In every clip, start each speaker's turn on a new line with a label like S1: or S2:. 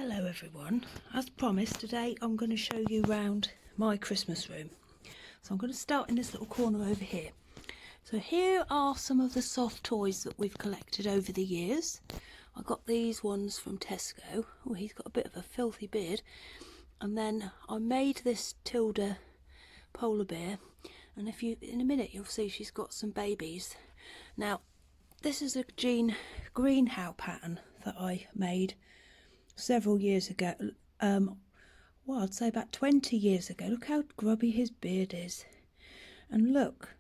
S1: Hello everyone, as promised today I'm going to show you around my Christmas room. So I'm going to start in this little corner over here. So here are some of the soft toys that we've collected over the years. I got these ones from Tesco. Oh, he's got a bit of a filthy beard. And then I made this Tilda polar bear, and in a minute you'll see she's got some babies. Now this is a greenhouse pattern that I made several years ago. Well, I'd say about 20 years ago. Look how grubby his beard is, and look,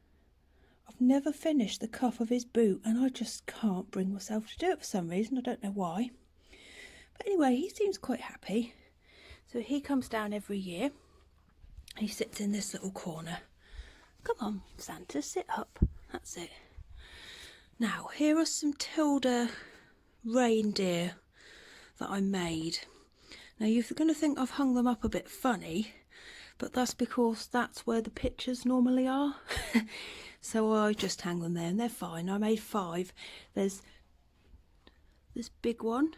S1: I've never finished the cuff of his boot, and I just can't bring myself to do it for some reason. I don't know why, but anyway, he seems quite happy. So he comes down every year. He sits in this little corner. Come on, Santa, sit up. That's it. Now here are some Tilda reindeer that I made. Now you're going to think I've hung them up a bit funny, but that's because that's where the pictures normally are. So I just hang them there and they're fine. I made 5. There's this big one.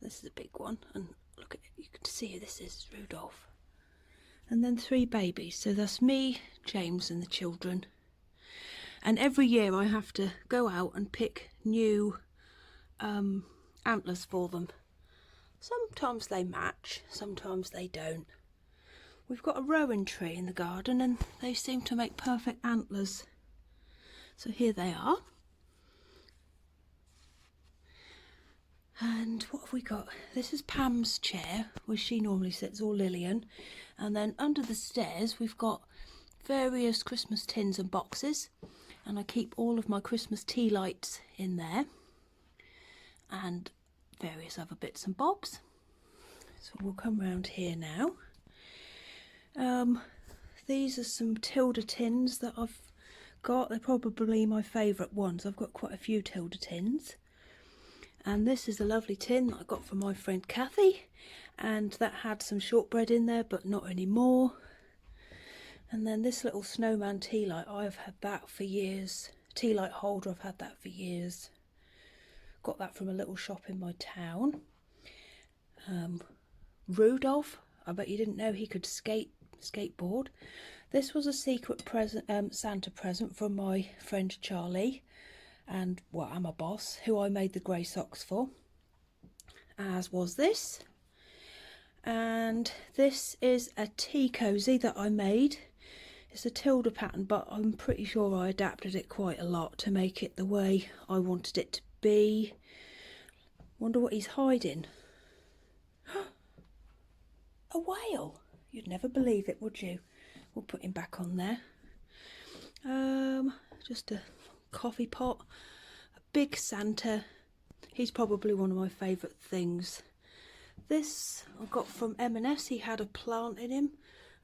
S1: This is a big one, and look at it, you can see this is Rudolph. And then 3 babies, so that's me, James and the children. And every year I have to go out and pick new antlers for them. Sometimes they match, sometimes they don't. We've got a rowan tree in the garden and they seem to make perfect antlers. So here they are. And what have we got? This is Pam's chair where she normally sits, or Lillian. And then under the stairs we've got various Christmas tins and boxes, and I keep all of my Christmas tea lights in there and various other bits and bobs. So we'll come round here now. These are some Tilda tins that I've got. They're probably my favourite ones. I've got quite a few Tilda tins. And this is a lovely tin that I got from my friend Kathy, and that had some shortbread in there, but not anymore. And then this little snowman tea light, I've had that for years. Tea light holder, I've had that for years. Got that from a little shop in my town. Rudolph, I bet you didn't know he could skateboard. This was a secret present, Santa present from my friend Charlie, and well, I'm a boss, who I made the grey socks for, as was this. And this is a tea cosy that I made. It's a Tilda pattern, but I'm pretty sure I adapted it quite a lot to make it the way I wanted it to be. Wonder what he's hiding. A whale! You'd never believe it, would you? We'll put him back on there. Just a coffee pot, a big Santa. He's probably one of my favourite things. This I got from M&S. He had a plant in him,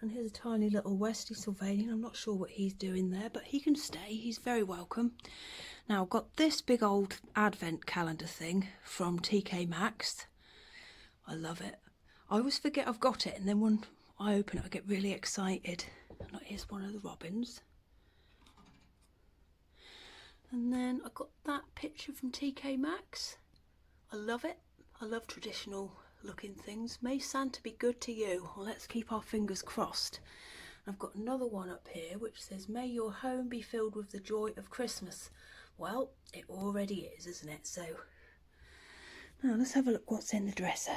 S1: and here's a tiny little Westie Sylvanian. I'm not sure what he's doing there, but he can stay. He's very welcome. Now I've got this big old advent calendar thing from TK Maxx. I love it. I always forget I've got it, and then when I open it I get really excited. And here's one of the robins. And then I got that picture from TK Maxx. I love it. I love traditional looking things. May Santa be good to you. Well, let's keep our fingers crossed. I've got another one up here which says, may your home be filled with the joy of Christmas. Well, it already is, isn't it? So now let's have a look what's in the dresser.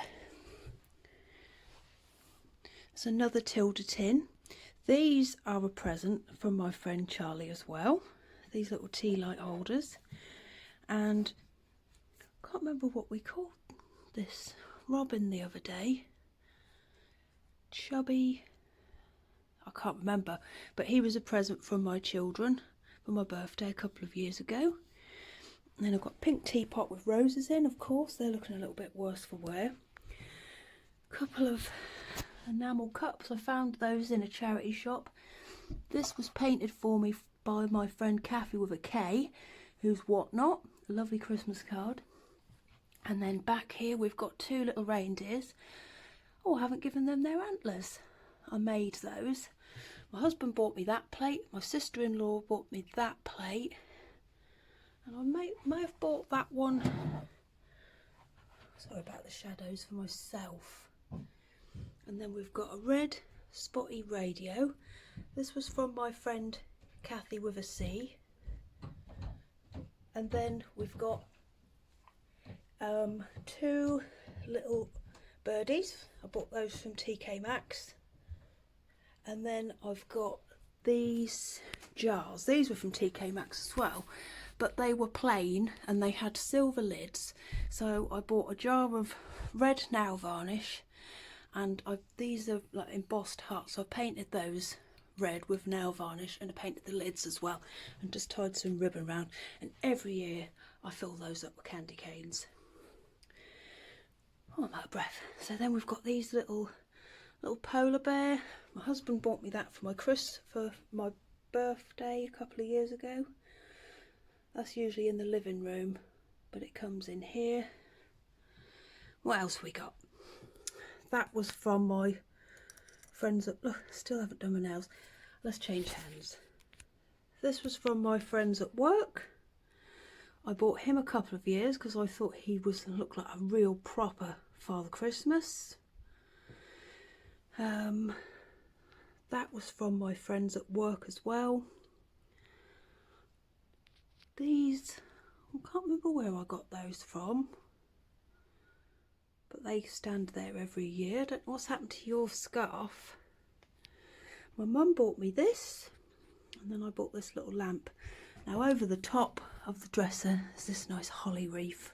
S1: It's another Tilda tin. These are a present from my friend Charlie as well. These little tea light holders. And I can't remember what we called this robin the other day. Chubby, I can't remember, but he was a present from my children for my birthday a couple of years ago. And then I've got a pink teapot with roses in, of course. They're looking a little bit worse for wear. A couple of enamel cups. I found those in a charity shop. This was painted for me by my friend Kathy with a K, who's Whatnot. A lovely Christmas card. And then back here we've got 2 little reindeers. Oh, I haven't given them their antlers. I made those. My husband bought me that plate. My sister-in-law bought me that plate. And I may have bought that one sorry about the shadows, for myself. And then we've got a red spotty radio. This was from my friend Kathy with a C. And then we've got two little birdies. I bought those from TK Maxx. And then I've got these jars. These were from TK Maxx as well, but they were plain and they had silver lids. So I bought a jar of red nail varnish, and these are like embossed hearts. So I painted those red with nail varnish, and I painted the lids as well, and just tied some ribbon around. And every year I fill those up with candy canes. Oh, I'm out of breath. So then we've got these little polar bear. My husband bought me that for my birthday a couple of years ago. That's usually in the living room, but it comes in here. What else we got? That was from my friends at, look, still haven't done my nails. Let's change hands. This was from my friends at work. I bought him a couple of years because I thought he looked like a real proper Father Christmas. That was from my friends at work as well. These, I can't remember where I got those from, but they stand there every year. I don't know what's happened to your scarf. My mum bought me this, and then I bought this little lamp. Now over the top of the dresser is this nice holly wreath.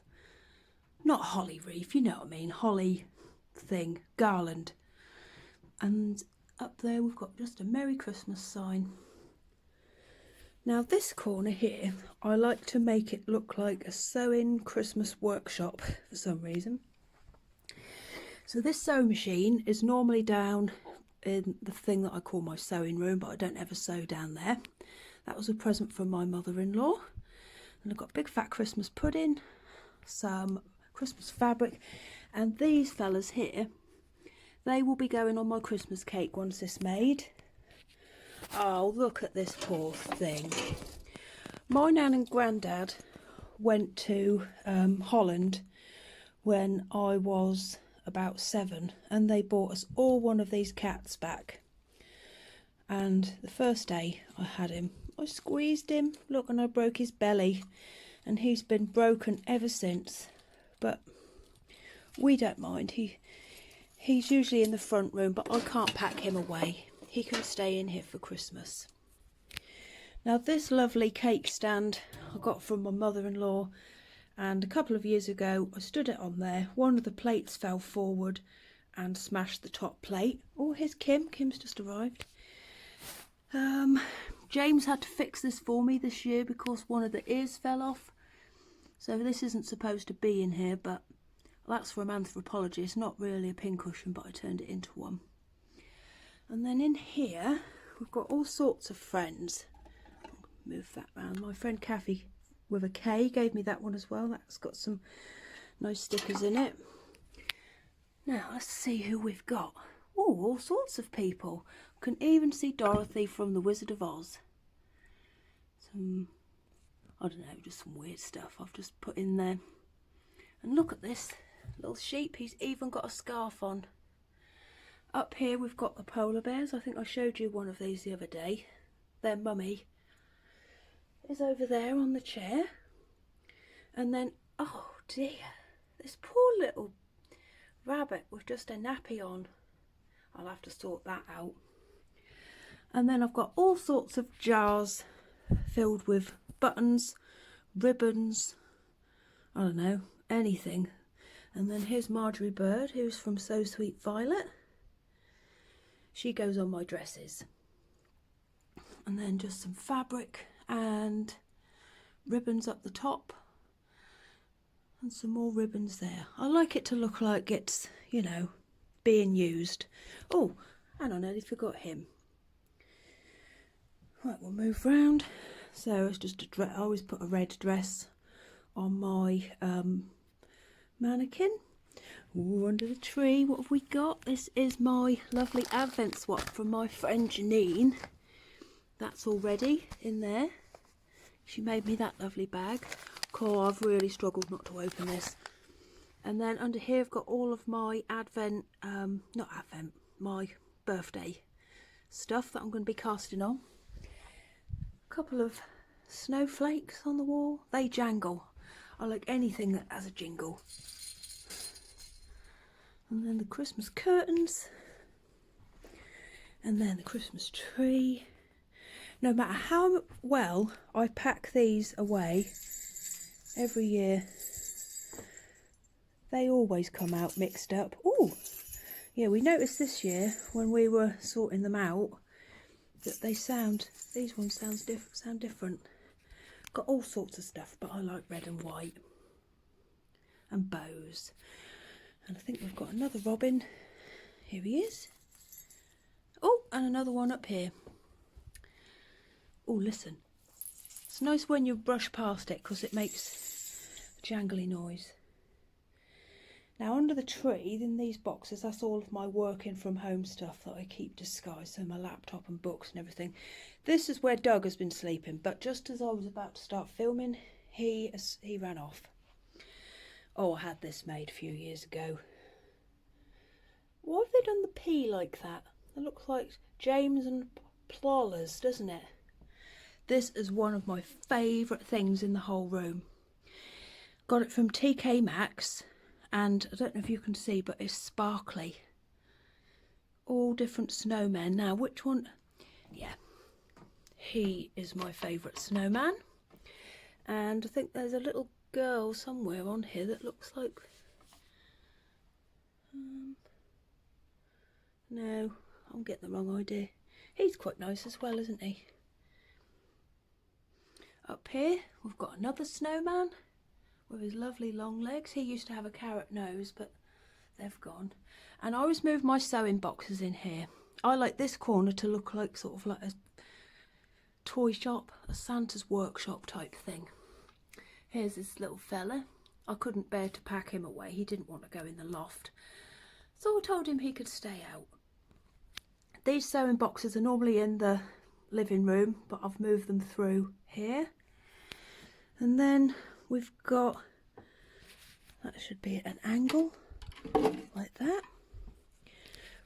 S1: Not holly wreath, you know what I mean, holly thing, garland. And up there we've got just a Merry Christmas sign. Now this corner here, I like to make it look like a sewing Christmas workshop for some reason. So this sewing machine is normally down in the thing that I call my sewing room, but I don't ever sew down there. That was a present from my mother-in-law. And I've got a big fat Christmas pudding, some Christmas fabric, and these fellas here, they will be going on my Christmas cake once it's made. Oh, look at this poor thing. My nan and granddad went to Holland when I was about 7, and they bought us all one of these cats back. And the first day I had him, I squeezed him, look, and I broke his belly, and he's been broken ever since. But we don't mind. He's usually in the front room, but I can't pack him away. He can stay in here for Christmas. Now this lovely cake stand I got from my mother-in-law, and a couple of years ago I stood it on there. One of the plates fell forward and smashed the top plate. Oh, here's Kim. Kim's just arrived. James had to fix this for me this year because one of the ears fell off. So this isn't supposed to be in here, but that's from Anthropology. It's not really a pincushion, but I turned it into one. And then in here, we've got all sorts of friends. Move that round. My friend Kathy with a K gave me that one as well. That's got some nice stickers in it. Now, let's see who we've got. Oh, all sorts of people. Can even see Dorothy from The Wizard of Oz. Some, I don't know, just some weird stuff I've just put in there. And look at this little sheep. He's even got a scarf on. Up here we've got the polar bears. I think I showed you one of these the other day. Their mummy is over there on the chair. And then, oh dear, this poor little rabbit with just a nappy on. I'll have to sort that out. And then I've got all sorts of jars filled with buttons, ribbons, I don't know, anything. And then here's Marjorie Bird, who's from So Sweet Violet. She goes on my dresses. And then just some fabric and ribbons up the top. And some more ribbons there. I like it to look like it's, you know, being used. Oh, and I nearly forgot him. Right, we'll move round. So it's just a dress. I always put a red dress on my mannequin. Ooh, under the tree, what have we got? This is my lovely Advent swap from my friend Janine. That's already in there. She made me that lovely bag. Cool, I've really struggled not to open this. And then under here I've got all of my my birthday stuff that I'm going to be casting on. A couple of snowflakes on the wall. They jangle. I like anything that has a jingle. And then the Christmas curtains. And then the Christmas tree. No matter how well I pack these away every year, they always come out mixed up. Oh, yeah, we noticed this year when we were sorting them out that these ones sound different. Got all sorts of stuff, but I like red and white and bows. And I think we've got another robin. Here he is. Oh, and another one up here. Oh, listen. It's nice when you brush past it because it makes a jangly noise. Now under the tree, in these boxes, that's all of my working from home stuff that I keep disguised. So my laptop and books and everything. This is where Doug has been sleeping, but just as I was about to start filming, he ran off. Oh, I had this made a few years ago. Why have they done the P like that? It looks like James and Plawlers, doesn't it? This is one of my favourite things in the whole room. Got it from TK Maxx, and I don't know if you can see, but it's sparkly. All different snowmen. Now, which one? Yeah, he is my favourite snowman. And I think there's a little girl somewhere on here that looks like... no, I'm getting the wrong idea. He's quite nice as well, isn't he? Up here, we've got another snowman with his lovely long legs. He used to have a carrot nose, but they've gone. And I always move my sewing boxes in here. I like this corner to look like sort of like a toy shop, a Santa's workshop type thing. Here's this little fella. I couldn't bear to pack him away. He didn't want to go in the loft. So I told him he could stay out. These sewing boxes are normally in the living room, but I've moved them through here. And then we've got, that should be an angle, like that.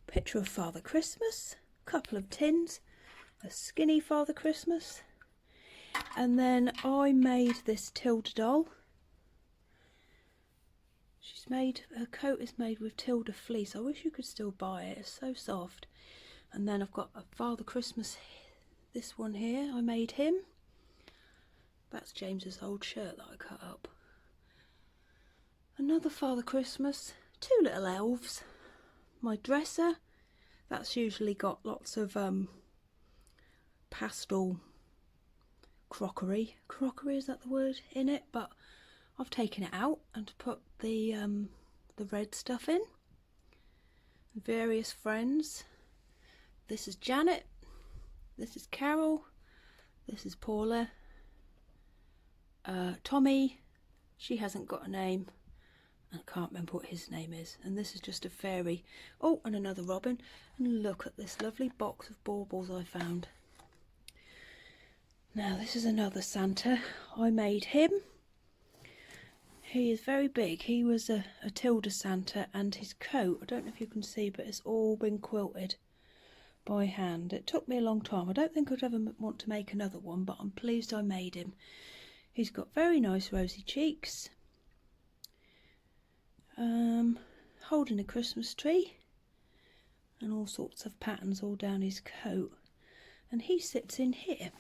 S1: Picture of Father Christmas, a couple of tins, a skinny Father Christmas. And then I made this Tilda doll. Her coat is made with Tilda fleece. I wish you could still buy it, it's so soft. And then I've got a Father Christmas, this one here, I made him. That's James's old shirt that I cut up. Another Father Christmas, two little elves. My dresser, that's usually got lots of pastel crockery. Crockery, is that the word, in it? But I've taken it out and put the red stuff in. Various friends. This is Janet. This is Carol. This is Paula. Tommy. She hasn't got a name. I can't remember what his name is. And this is just a fairy. Oh, and another robin. And look at this lovely box of baubles I found. Now this is another Santa. I made him. He is very big. He was a Tilda Santa, and his coat, I don't know if you can see, but it's all been quilted by hand. It took me a long time. I don't think I'd ever want to make another one, but I'm pleased I made him. He's got very nice rosy cheeks. Holding a Christmas tree. And all sorts of patterns all down his coat. And he sits in here.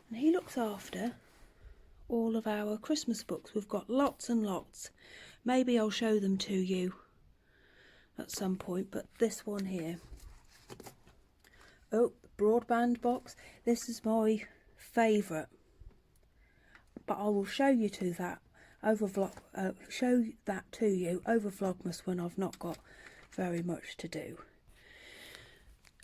S1: And he looks after all of our Christmas books. We've got lots and lots. Maybe I'll show them to you at some point, but this one here. Oh, the broadband box. This is my favourite. But I will show you to that over Vlogmas when I've not got very much to do.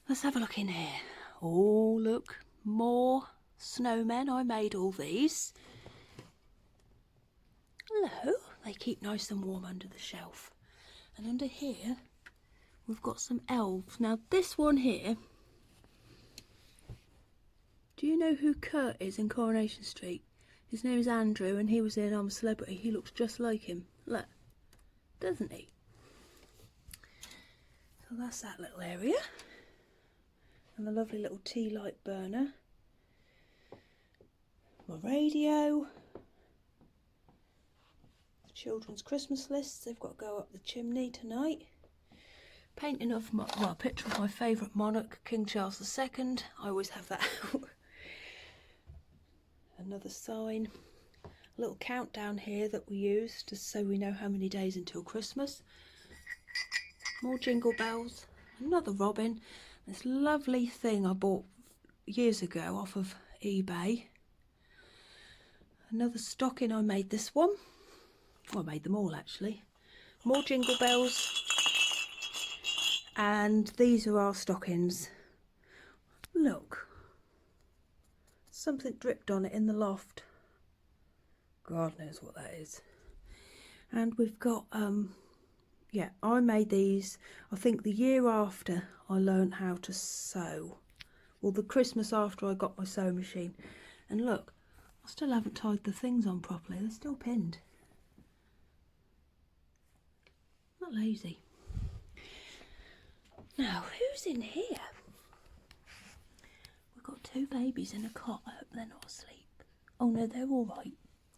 S1: Let's have a look in here. Oh, look, more snowmen. I made all these. Hello. They keep nice and warm under the shelf. And under here, we've got some elves. Now, this one here, do you know who Kurt is in Coronation Street? His name is Andrew, and he was in I'm a Celebrity. He looks just like him. Look, doesn't he? So that's that little area. And the lovely little tea light burner. My radio. The children's Christmas lists, they've got to go up the chimney tonight. Painting of my, well, a picture of my favourite monarch, King Charles II. I always have that out. Another sign. A little countdown here that we use just so we know how many days until Christmas. More jingle bells. Another robin. This lovely thing I bought years ago off of eBay. Another stocking, I made this one. Well, I made them all actually. More jingle bells. And these are our stockings. Look. Something dripped on it in the loft. God knows what that is. And we've got, yeah, I made these, I think the year after I learned how to sew. Well, the Christmas after I got my sewing machine. And look, I still haven't tied the things on properly. They're still pinned. Not lazy. Now, who's in here? We've got two babies in a cot. I hope they're not asleep. Oh no, they're all right.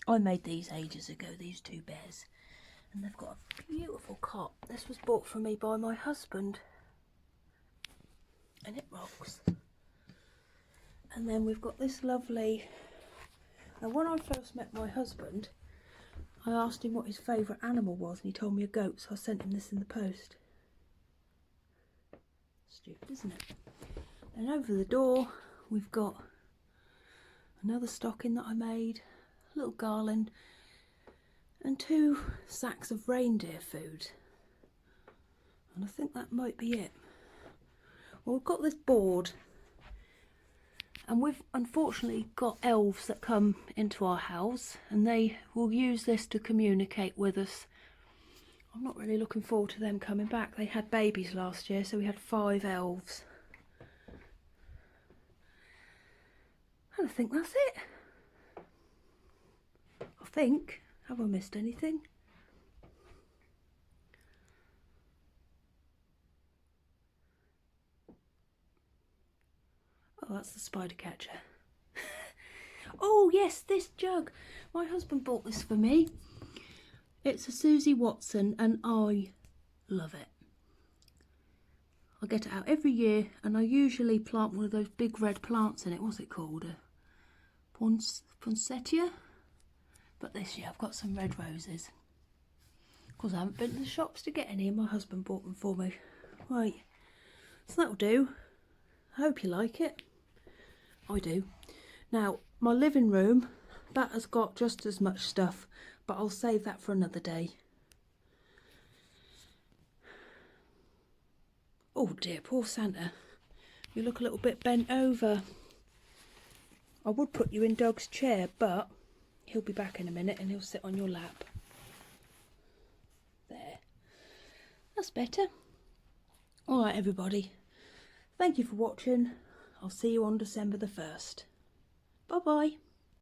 S1: I made these ages ago, these two bears. And they've got a beautiful cot. This was bought for me by my husband. And it rocks. And then we've got this lovely... Now, when I first met my husband, I asked him what his favourite animal was, and he told me a goat, so I sent him this in the post. Stupid, isn't it? And over the door, we've got another stocking that I made, a little garland, and 2 sacks of reindeer food. And I think that might be it. Well, we've got this board, and we've unfortunately got elves that come into our house, and they will use this to communicate with us. I'm not really looking forward to them coming back. They had babies last year, so we had 5 elves. And I think that's it. I think. Have I missed anything? Oh, that's the spider catcher. Oh yes, this jug. My husband bought this for me. It's a Susie Watson and I love it. I get it out every year and I usually plant one of those big red plants in it. What's it called? A poinsettia? But this year I've got some red roses. Of course I haven't been to the shops to get any. My husband bought them for me. Right, so that'll do. I hope you like it. I do. Now, my living room, that has got just as much stuff, but I'll save that for another day. Oh dear, poor Santa. You look a little bit bent over. I would put you in Doug's chair, but he'll be back in a minute and he'll sit on your lap. There. That's better. Alright everybody. Thank you for watching. I'll see you on December the 1st. Bye bye.